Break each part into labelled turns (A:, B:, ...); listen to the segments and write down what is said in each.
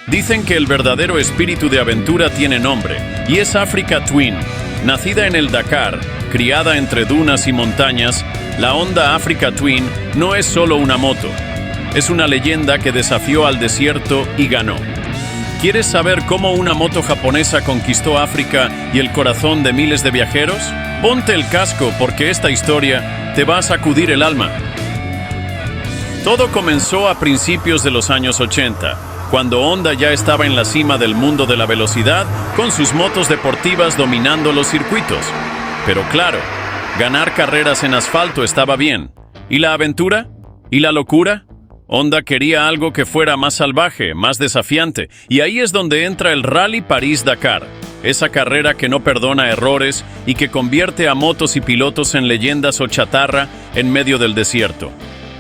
A: Dicen que el verdadero espíritu de aventura tiene nombre, y es Africa Twin. Nacida en el Dakar, criada entre dunas y montañas, la Honda Africa Twin no es solo una moto. Es una leyenda que desafió al desierto y ganó. ¿Quieres saber cómo una moto japonesa conquistó África y el corazón de miles de viajeros? Ponte el casco porque esta historia te va a sacudir el alma. Todo comenzó a principios de los años 80, cuando Honda ya estaba en la cima del mundo de la velocidad con sus motos deportivas dominando los circuitos. Pero claro, ganar carreras en asfalto estaba bien. ¿Y la aventura? ¿Y la locura? Honda quería algo que fuera más salvaje, más desafiante, y ahí es donde entra el Rally París-Dakar, esa carrera que no perdona errores y que convierte a motos y pilotos en leyendas o chatarra en medio del desierto.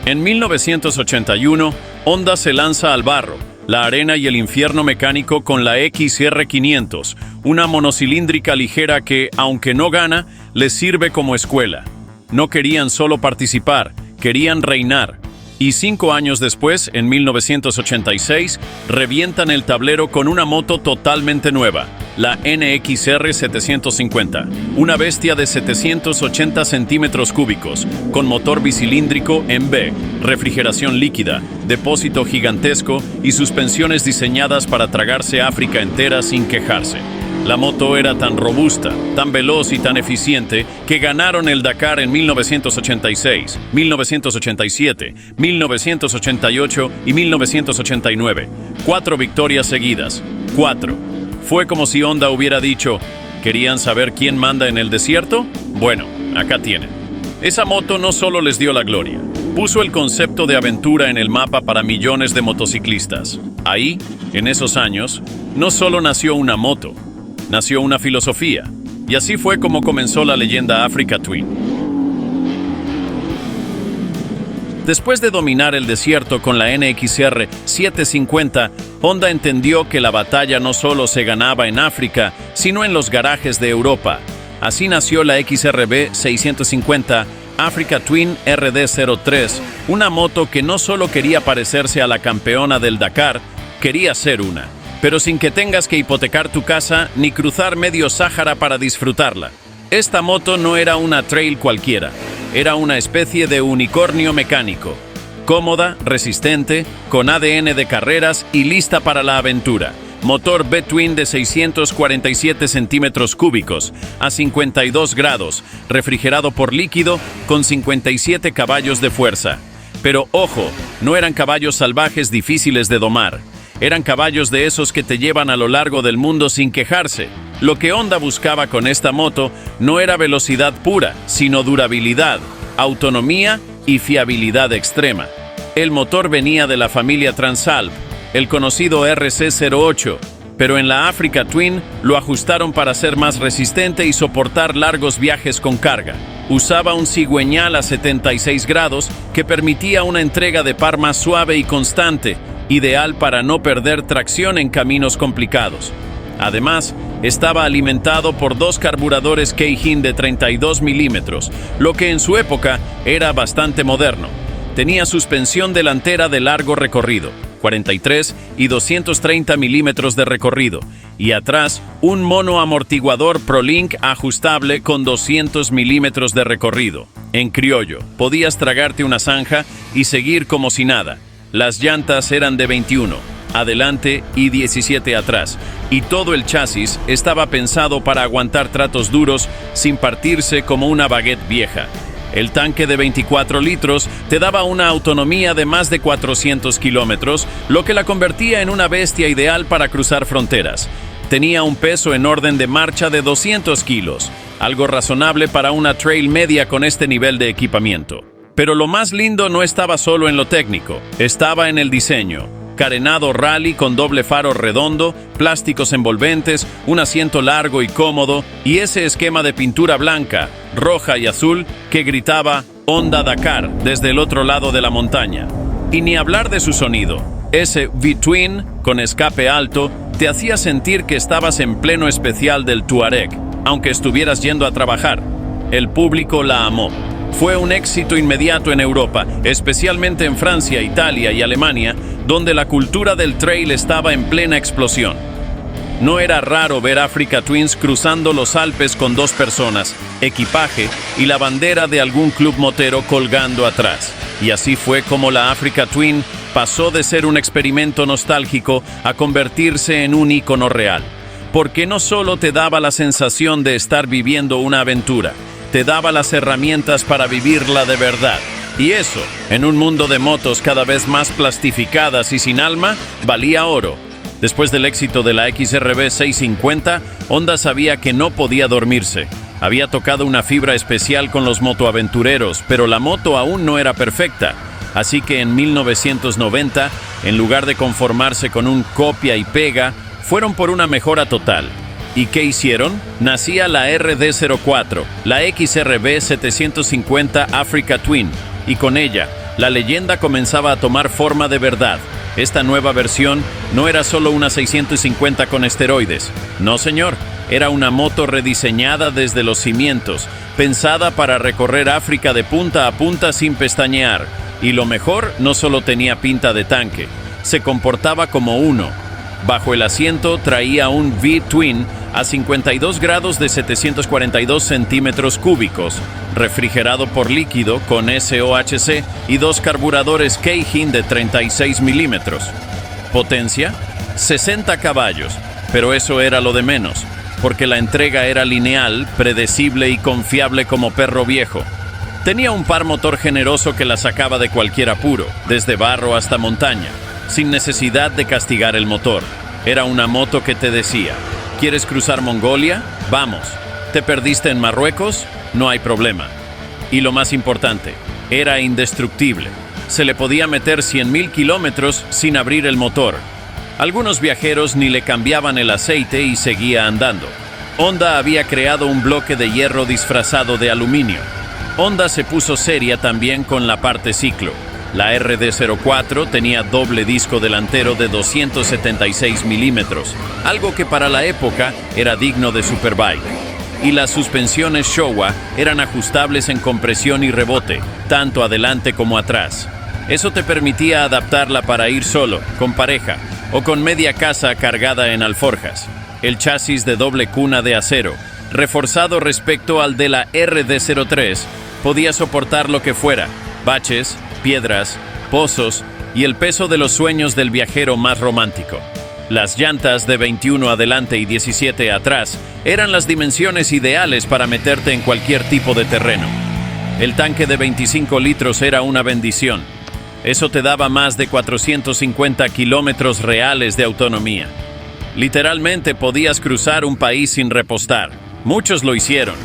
A: En 1981, Honda se lanza al barro, la arena y el infierno mecánico con la XR500, una monocilíndrica ligera que, aunque no gana, les sirve como escuela. No querían solo participar, querían reinar. Y 5 años después, en 1986, revientan el tablero con una moto totalmente nueva, la NXR 750, una bestia de 780 centímetros cúbicos, con motor bicilíndrico en B, refrigeración líquida, depósito gigantesco y suspensiones diseñadas para tragarse África entera sin quejarse. La moto era tan robusta, tan veloz y tan eficiente que ganaron el Dakar en 1986, 1987, 1988 y 1989. 4 victorias seguidas. 4. Fue como si Honda hubiera dicho, ¿querían saber quién manda en el desierto? Bueno, acá tienen. Esa moto no solo les dio la gloria, puso el concepto de aventura en el mapa para millones de motociclistas. Ahí, en esos años, no solo nació una moto, nació una filosofía, y así fue como comenzó la leyenda Africa Twin. Después de dominar el desierto con la NXR 750, Honda entendió que la batalla no solo se ganaba en África, sino en los garajes de Europa. Así nació la XRB 650 Africa Twin RD03, una moto que no solo quería parecerse a la campeona del Dakar, quería ser una. Pero sin que tengas que hipotecar tu casa ni cruzar medio Sáhara para disfrutarla. Esta moto no era una trail cualquiera, era una especie de unicornio mecánico. Cómoda, resistente, con ADN de carreras y lista para la aventura. Motor B-Twin de 647 centímetros cúbicos, a 52 grados, refrigerado por líquido, con 57 caballos de fuerza. Pero ojo, no eran caballos salvajes difíciles de domar. Eran caballos de esos que te llevan a lo largo del mundo sin quejarse. Lo que Honda buscaba con esta moto no era velocidad pura, sino durabilidad, autonomía y fiabilidad extrema. El motor venía de la familia Transalp, el conocido RC08, pero en la Africa Twin lo ajustaron para ser más resistente y soportar largos viajes con carga. Usaba un cigüeñal a 76 grados que permitía una entrega de par más suave y constante, ideal para no perder tracción en caminos complicados. Además, estaba alimentado por 2 carburadores Keihin de 32 milímetros, lo que en su época era bastante moderno. Tenía suspensión delantera de largo recorrido, 43 y 230 milímetros de recorrido, y atrás un monoamortiguador ProLink ajustable con 200 milímetros de recorrido. En criollo, podías tragarte una zanja y seguir como si nada. Las llantas eran de 21, adelante y 17 atrás, y todo el chasis estaba pensado para aguantar tratos duros sin partirse como una baguette vieja. El tanque de 24 litros te daba una autonomía de más de 400 kilómetros, lo que la convertía en una bestia ideal para cruzar fronteras. Tenía un peso en orden de marcha de 200 kilos, algo razonable para una trail media con este nivel de equipamiento. Pero lo más lindo no estaba solo en lo técnico, estaba en el diseño. Carenado rally con doble faro redondo, plásticos envolventes, un asiento largo y cómodo, y ese esquema de pintura blanca, roja y azul que gritaba Honda Dakar desde el otro lado de la montaña. Y ni hablar de su sonido. Ese V-Twin, con escape alto, te hacía sentir que estabas en pleno especial del Touareg, aunque estuvieras yendo a trabajar. El público la amó. Fue un éxito inmediato en Europa, especialmente en Francia, Italia y Alemania, donde la cultura del trail estaba en plena explosión. No era raro ver Africa Twins cruzando los Alpes con 2 personas, equipaje y la bandera de algún club motero colgando atrás. Y así fue como la Africa Twin pasó de ser un experimento nostálgico a convertirse en un ícono real. Porque no solo te daba la sensación de estar viviendo una aventura, te daba las herramientas para vivirla de verdad. Y eso, en un mundo de motos cada vez más plastificadas y sin alma, valía oro. Después del éxito de la XRB 650, Honda sabía que no podía dormirse. Había tocado una fibra especial con los motoaventureros, pero la moto aún no era perfecta. Así que en 1990, en lugar de conformarse con un copia y pega, fueron por una mejora total. ¿Y qué hicieron? Nacía la RD04, la XRB 750 Africa Twin, y con ella, la leyenda comenzaba a tomar forma de verdad. Esta nueva versión no era solo una 650 con esteroides. No, señor. Era una moto rediseñada desde los cimientos, pensada para recorrer África de punta a punta sin pestañear. Y lo mejor, no solo tenía pinta de tanque, se comportaba como uno. Bajo el asiento traía un V-Twin a 52 grados de 742 centímetros cúbicos, refrigerado por líquido con SOHC y 2 carburadores Keihin de 36 milímetros. Potencia, 60 caballos, pero eso era lo de menos, porque la entrega era lineal, predecible y confiable como perro viejo. Tenía un par motor generoso que la sacaba de cualquier apuro, desde barro hasta montaña, sin necesidad de castigar el motor. Era una moto que te decía: ¿quieres cruzar Mongolia? Vamos. ¿Te perdiste en Marruecos? No hay problema. Y lo más importante, era indestructible. Se le podía meter 100.000 kilómetros sin abrir el motor. Algunos viajeros ni le cambiaban el aceite y seguía andando. Honda había creado un bloque de hierro disfrazado de aluminio. Honda se puso seria también con la parte ciclo. La RD04 tenía doble disco delantero de 276 milímetros, algo que para la época era digno de Superbike. Y las suspensiones Showa eran ajustables en compresión y rebote, tanto adelante como atrás. Eso te permitía adaptarla para ir solo, con pareja, o con media casa cargada en alforjas. El chasis de doble cuna de acero, reforzado respecto al de la RD03, podía soportar lo que fuera: baches, piedras, pozos y el peso de los sueños del viajero más romántico. Las llantas de 21 adelante y 17 atrás eran las dimensiones ideales para meterte en cualquier tipo de terreno. El tanque de 25 litros era una bendición. Eso te daba más de 450 kilómetros reales de autonomía. Literalmente podías cruzar un país sin repostar. Muchos lo hicieron.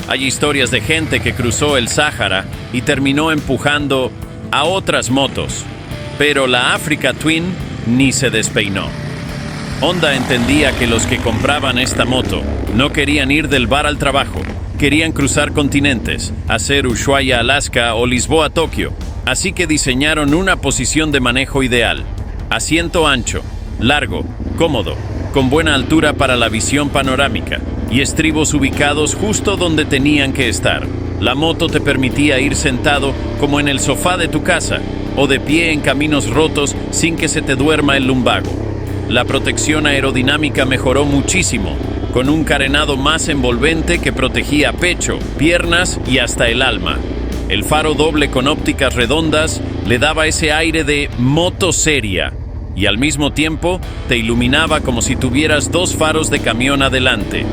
A: Hay historias de gente que cruzó el Sáhara y terminó empujando a otras motos. Pero la Africa Twin ni se despeinó. Honda entendía que los que compraban esta moto no querían ir del bar al trabajo. Querían cruzar continentes, hacer Ushuaia, Alaska o Lisboa, Tokio. Así que diseñaron una posición de manejo ideal. Asiento ancho, largo, cómodo, con buena altura para la visión panorámica y estribos ubicados justo donde tenían que estar. La moto te permitía ir sentado como en el sofá de tu casa o de pie en caminos rotos sin que se te duerma el lumbago. La protección aerodinámica mejoró muchísimo, con un carenado más envolvente que protegía pecho, piernas y hasta el alma. El faro doble con ópticas redondas le daba ese aire de moto seria y al mismo tiempo te iluminaba como si tuvieras 2 faros de camión adelante.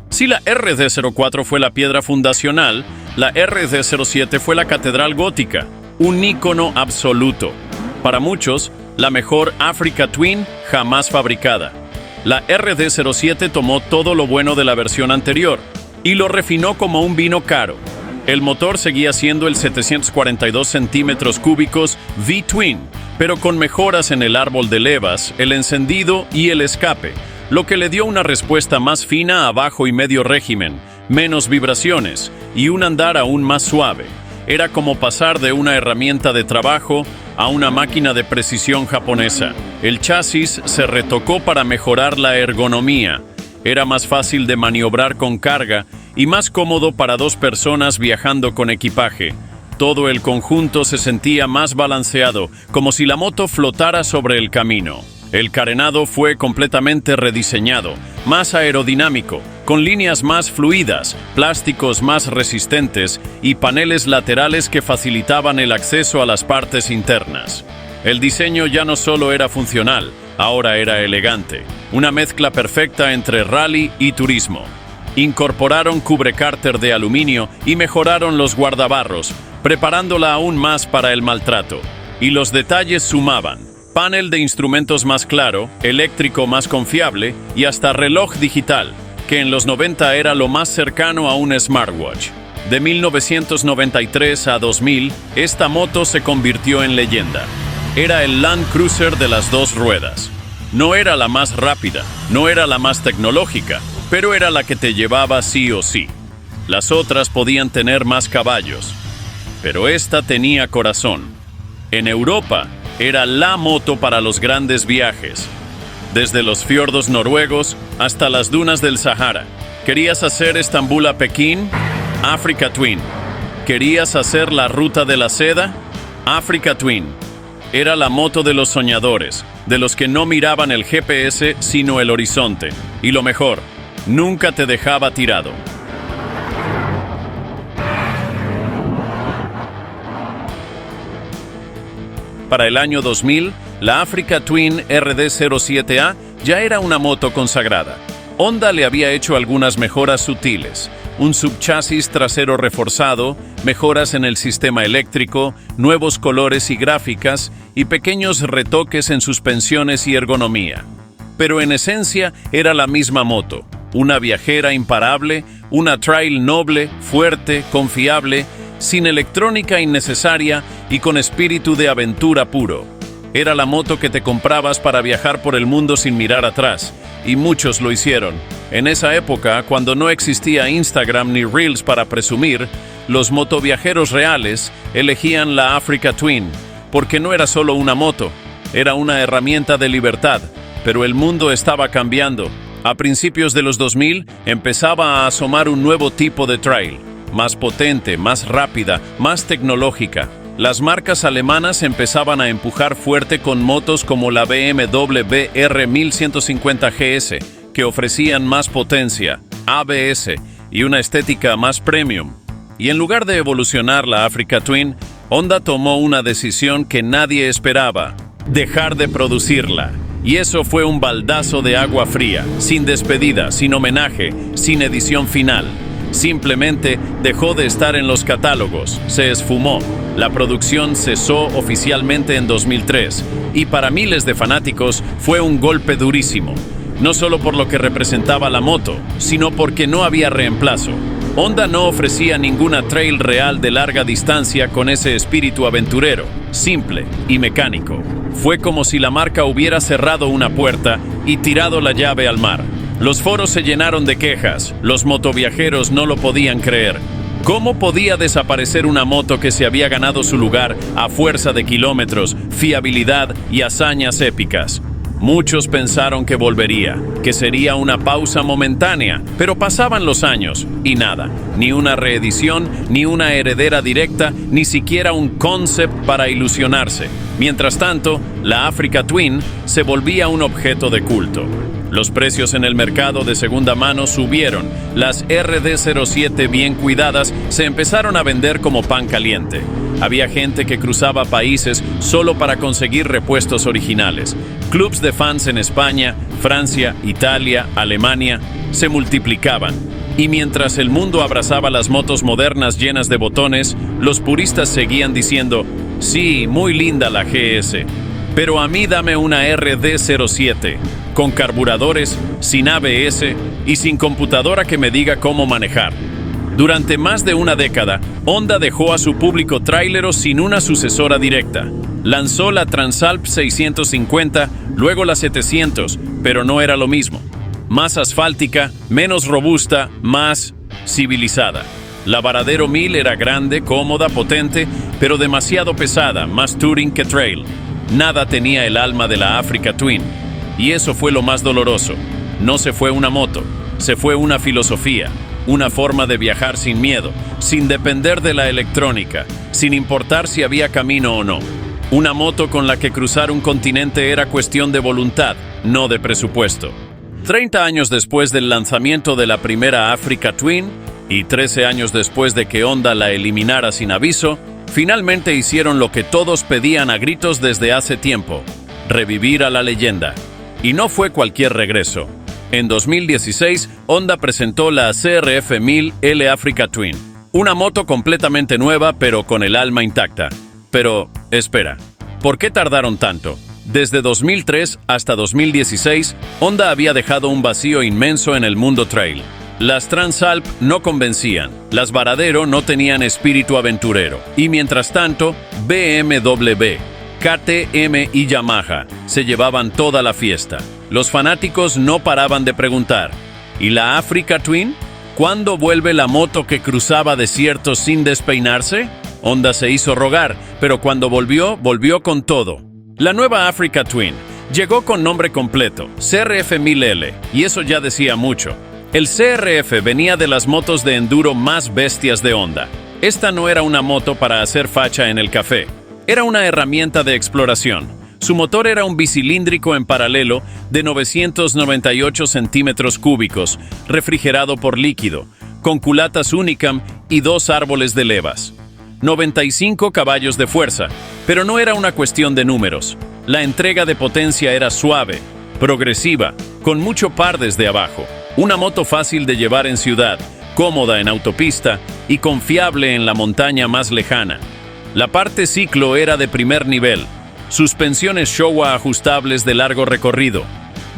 A: Si la RD04 fue la piedra fundacional, la RD07 fue la catedral gótica, un ícono absoluto. Para muchos, la mejor Africa Twin jamás fabricada. La RD07 tomó todo lo bueno de la versión anterior y lo refinó como un vino caro. El motor seguía siendo el 742 centímetros cúbicos V-Twin, pero con mejoras en el árbol de levas, el encendido y el escape, lo que le dio una respuesta más fina a bajo y medio régimen, menos vibraciones y un andar aún más suave. Era como pasar de una herramienta de trabajo a una máquina de precisión japonesa. El chasis se retocó para mejorar la ergonomía. Era más fácil de maniobrar con carga y más cómodo para dos personas viajando con equipaje. Todo el conjunto se sentía más balanceado, como si la moto flotara sobre el camino. El carenado fue completamente rediseñado, más aerodinámico, con líneas más fluidas, plásticos más resistentes y paneles laterales que facilitaban el acceso a las partes internas. El diseño ya no solo era funcional, ahora era elegante, una mezcla perfecta entre rally y turismo. Incorporaron cubrecárter de aluminio y mejoraron los guardabarros, preparándola aún más para el maltrato. Y los detalles sumaban: panel de instrumentos más claro, eléctrico más confiable y hasta reloj digital, que en los 90 era lo más cercano a un smartwatch. De 1993 a 2000, esta moto se convirtió en leyenda. Era el Land Cruiser de las dos ruedas. No era la más rápida, no era la más tecnológica, pero era la que te llevaba sí o sí. Las otras podían tener más caballos, pero esta tenía corazón. En Europa, era la moto para los grandes viajes. Desde los fiordos noruegos hasta las dunas del Sahara. ¿Querías hacer Estambul a Pekín? Africa Twin. ¿Querías hacer la ruta de la seda? Africa Twin. Era la moto de los soñadores, de los que no miraban el GPS sino el horizonte. Y lo mejor, nunca te dejaba tirado. Para el año 2000, la Africa Twin RD07A ya era una moto consagrada. Honda le había hecho algunas mejoras sutiles: un subchasis trasero reforzado, mejoras en el sistema eléctrico, nuevos colores y gráficas, y pequeños retoques en suspensiones y ergonomía. Pero en esencia era la misma moto, una viajera imparable, una trail noble, fuerte, confiable, sin electrónica innecesaria y con espíritu de aventura puro. Era la moto que te comprabas para viajar por el mundo sin mirar atrás, y muchos lo hicieron. En esa época, cuando no existía Instagram ni Reels para presumir, los motoviajeros reales elegían la Africa Twin, porque no era solo una moto, era una herramienta de libertad. Pero el mundo estaba cambiando. A principios de los 2000 empezaba a asomar un nuevo tipo de trail, más potente, más rápida, más tecnológica. Las marcas alemanas empezaban a empujar fuerte con motos como la BMW R1150 GS, que ofrecían más potencia, ABS y una estética más premium. Y en lugar de evolucionar la Africa Twin, Honda tomó una decisión que nadie esperaba: dejar de producirla. Y eso fue un baldazo de agua fría, sin despedida, sin homenaje, sin edición final. Simplemente dejó de estar en los catálogos, se esfumó. La producción cesó oficialmente en 2003, y para miles de fanáticos fue un golpe durísimo. No solo por lo que representaba la moto, sino porque no había reemplazo. Honda no ofrecía ninguna trail real de larga distancia con ese espíritu aventurero, simple y mecánico. Fue como si la marca hubiera cerrado una puerta y tirado la llave al mar. Los foros se llenaron de quejas, los motoviajeros no lo podían creer. ¿Cómo podía desaparecer una moto que se había ganado su lugar a fuerza de kilómetros, fiabilidad y hazañas épicas? Muchos pensaron que volvería, que sería una pausa momentánea, pero pasaban los años y nada, ni una reedición, ni una heredera directa, ni siquiera un concept para ilusionarse. Mientras tanto, la Africa Twin se volvía un objeto de culto. Los precios en el mercado de segunda mano subieron. Las RD07 bien cuidadas se empezaron a vender como pan caliente. Había gente que cruzaba países solo para conseguir repuestos originales. Clubs de fans en España, Francia, Italia, Alemania se multiplicaban. Y mientras el mundo abrazaba las motos modernas llenas de botones, los puristas seguían diciendo: sí, muy linda la GS, pero a mí dame una RD07, con carburadores, sin ABS y sin computadora que me diga cómo manejar. Durante más de una década, Honda dejó a su público trailero sin una sucesora directa. Lanzó la Transalp 650, luego la 700, pero no era lo mismo. Más asfáltica, menos robusta, más civilizada. La Varadero 1000 era grande, cómoda, potente, pero demasiado pesada, más touring que trail. Nada tenía el alma de la Africa Twin. Y eso fue lo más doloroso. No se fue una moto, se fue una filosofía, una forma de viajar sin miedo, sin depender de la electrónica, sin importar si había camino o no. Una moto con la que cruzar un continente era cuestión de voluntad, no de presupuesto. 30 años después del lanzamiento de la primera Africa Twin, y 13 años después de que Honda la eliminara sin aviso, finalmente hicieron lo que todos pedían a gritos desde hace tiempo: revivir a la leyenda. Y no fue cualquier regreso. En 2016, Honda presentó la CRF 1000L Africa Twin, una moto completamente nueva pero con el alma intacta. Pero, espera, ¿por qué tardaron tanto? Desde 2003 hasta 2016, Honda había dejado un vacío inmenso en el mundo trail. Las Transalp no convencían, las Varadero no tenían espíritu aventurero, y mientras tanto, BMW, KTM y Yamaha se llevaban toda la fiesta. Los fanáticos no paraban de preguntar: ¿y la Africa Twin? ¿Cuándo vuelve la moto que cruzaba desiertos sin despeinarse? Honda se hizo rogar, pero cuando volvió, volvió con todo. La nueva Africa Twin llegó con nombre completo, CRF 1000L, y eso ya decía mucho. El CRF venía de las motos de enduro más bestias de Honda. Esta no era una moto para hacer facha en el café. Era una herramienta de exploración. Su motor era un bicilíndrico en paralelo de 998 centímetros cúbicos, refrigerado por líquido, con culatas Unicam y 2 árboles de levas. 95 caballos de fuerza, pero no era una cuestión de números. La entrega de potencia era suave, progresiva, con mucho par desde abajo. Una moto fácil de llevar en ciudad, cómoda en autopista y confiable en la montaña más lejana. La parte ciclo era de primer nivel. Suspensiones Showa ajustables de largo recorrido,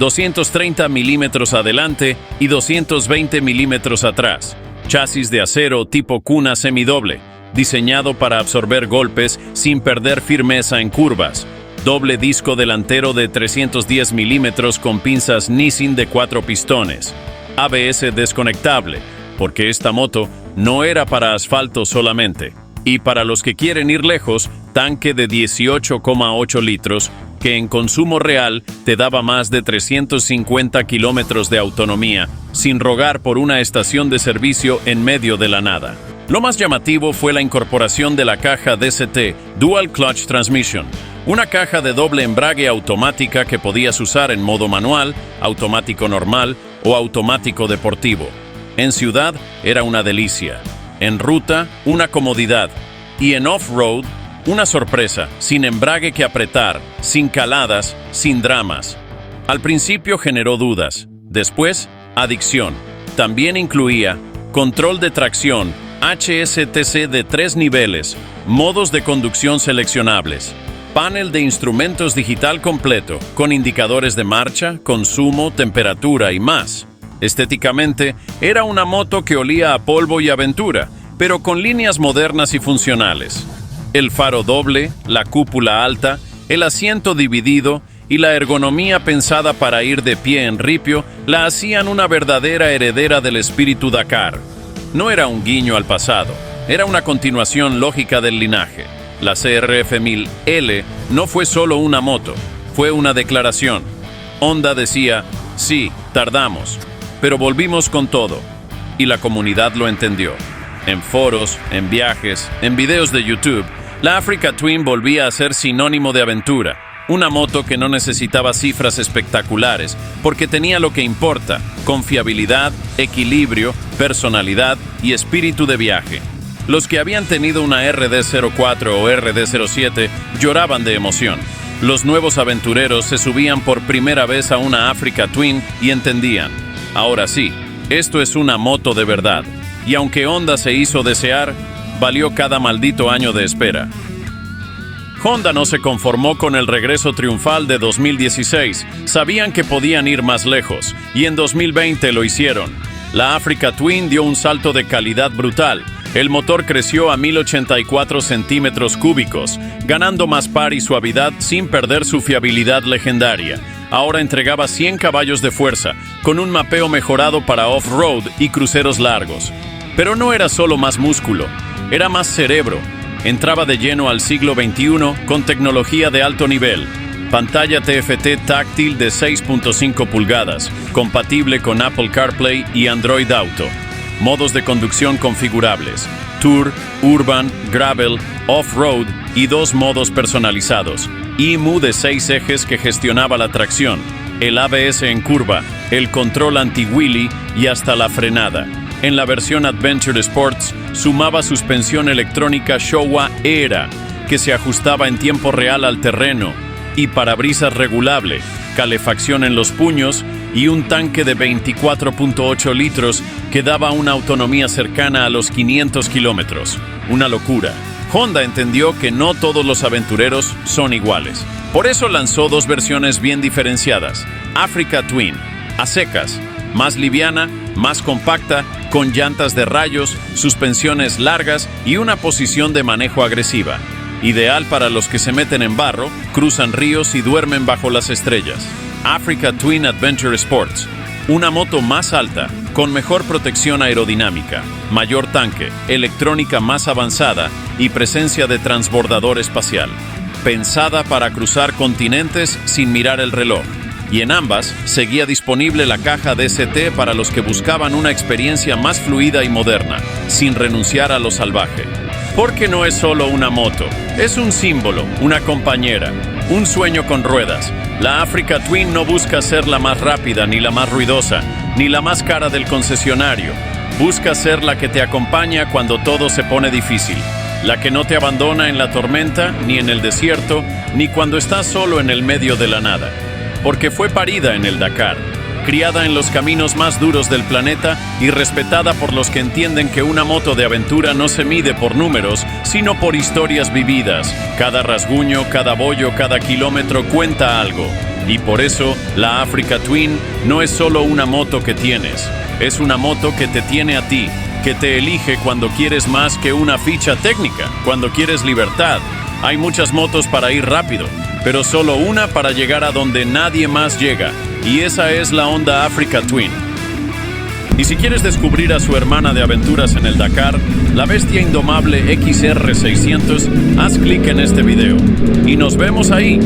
A: 230 milímetros adelante y 220 milímetros atrás. Chasis de acero tipo cuna semidoble, diseñado para absorber golpes sin perder firmeza en curvas. Doble disco delantero de 310 milímetros con pinzas Nissin de 4 pistones. ABS desconectable, porque esta moto no era para asfalto solamente. Y para los que quieren ir lejos, tanque de 18,8 litros, que en consumo real te daba más de 350 kilómetros de autonomía, sin rogar por una estación de servicio en medio de la nada. Lo más llamativo fue la incorporación de la caja DCT, Dual Clutch Transmission, una caja de doble embrague automática que podías usar en modo manual, automático normal o automático deportivo. En ciudad era una delicia, en ruta una comodidad y en off-road una sorpresa, sin embrague que apretar, sin caladas, sin dramas. Al principio generó dudas, después adicción. También incluía control de tracción, HSTC de 3 niveles, modos de conducción seleccionables, panel de instrumentos digital completo, con indicadores de marcha, consumo, temperatura y más. Estéticamente, era una moto que olía a polvo y aventura, pero con líneas modernas y funcionales. El faro doble, la cúpula alta, el asiento dividido y la ergonomía pensada para ir de pie en ripio la hacían una verdadera heredera del espíritu Dakar. No era un guiño al pasado, era una continuación lógica del linaje. La CRF 1000L no fue solo una moto, fue una declaración. Honda decía: sí, tardamos, pero volvimos con todo. Y la comunidad lo entendió. En foros, en viajes, en videos de YouTube, la Africa Twin volvía a ser sinónimo de aventura. Una moto que no necesitaba cifras espectaculares, porque tenía lo que importa: confiabilidad, equilibrio, personalidad y espíritu de viaje. Los que habían tenido una RD04 o RD07 lloraban de emoción. Los nuevos aventureros se subían por primera vez a una Africa Twin y entendían: ahora sí, esto es una moto de verdad. Y aunque Honda se hizo desear, valió cada maldito año de espera. Honda no se conformó con el regreso triunfal de 2016. Sabían que podían ir más lejos, y en 2020 lo hicieron. La Africa Twin dio un salto de calidad brutal. El motor creció a 1084 centímetros cúbicos, ganando más par y suavidad sin perder su fiabilidad legendaria. Ahora entregaba 100 caballos de fuerza, con un mapeo mejorado para off-road y cruceros largos. Pero no era solo más músculo, era más cerebro. Entraba de lleno al siglo XXI con tecnología de alto nivel. Pantalla TFT táctil de 6.5 pulgadas, compatible con Apple CarPlay y Android Auto. Modos de conducción configurables: Tour, Urban, Gravel, Off-Road y 2 modos personalizados. IMU de 6 ejes que gestionaba la tracción, el ABS en curva, el control anti-wheelie y hasta la frenada. En la versión Adventure Sports sumaba suspensión electrónica Showa Era, que se ajustaba en tiempo real al terreno, y parabrisas regulable, calefacción en los puños y un tanque de 24.8 litros que daba una autonomía cercana a los 500 kilómetros. Una locura. Honda entendió que no todos los aventureros son iguales. Por eso lanzó 2 versiones bien diferenciadas. Africa Twin, a secas, más liviana, más compacta, con llantas de rayos, suspensiones largas y una posición de manejo agresiva. Ideal para los que se meten en barro, cruzan ríos y duermen bajo las estrellas. Africa Twin Adventure Sports, una moto más alta, con mejor protección aerodinámica, mayor tanque, electrónica más avanzada y presencia de transbordador espacial. Pensada para cruzar continentes sin mirar el reloj. Y en ambas seguía disponible la caja DST para los que buscaban una experiencia más fluida y moderna, sin renunciar a lo salvaje. Porque no es solo una moto, es un símbolo, una compañera, un sueño con ruedas. La Africa Twin no busca ser la más rápida, ni la más ruidosa, ni la más cara del concesionario. Busca ser la que te acompaña cuando todo se pone difícil, la que no te abandona en la tormenta, ni en el desierto, ni cuando estás solo en el medio de la nada. Porque fue parida en el Dakar, criada en los caminos más duros del planeta y respetada por los que entienden que una moto de aventura no se mide por números, sino por historias vividas. Cada rasguño, cada bollo, cada kilómetro cuenta algo. Y por eso, la Africa Twin no es solo una moto que tienes, es una moto que te tiene a ti, que te elige cuando quieres más que una ficha técnica, cuando quieres libertad. Hay muchas motos para ir rápido, pero solo una para llegar a donde nadie más llega, y esa es la Honda Africa Twin. Y si quieres descubrir a su hermana de aventuras en el Dakar, la bestia indomable XR600, haz clic en este video. Y nos vemos ahí.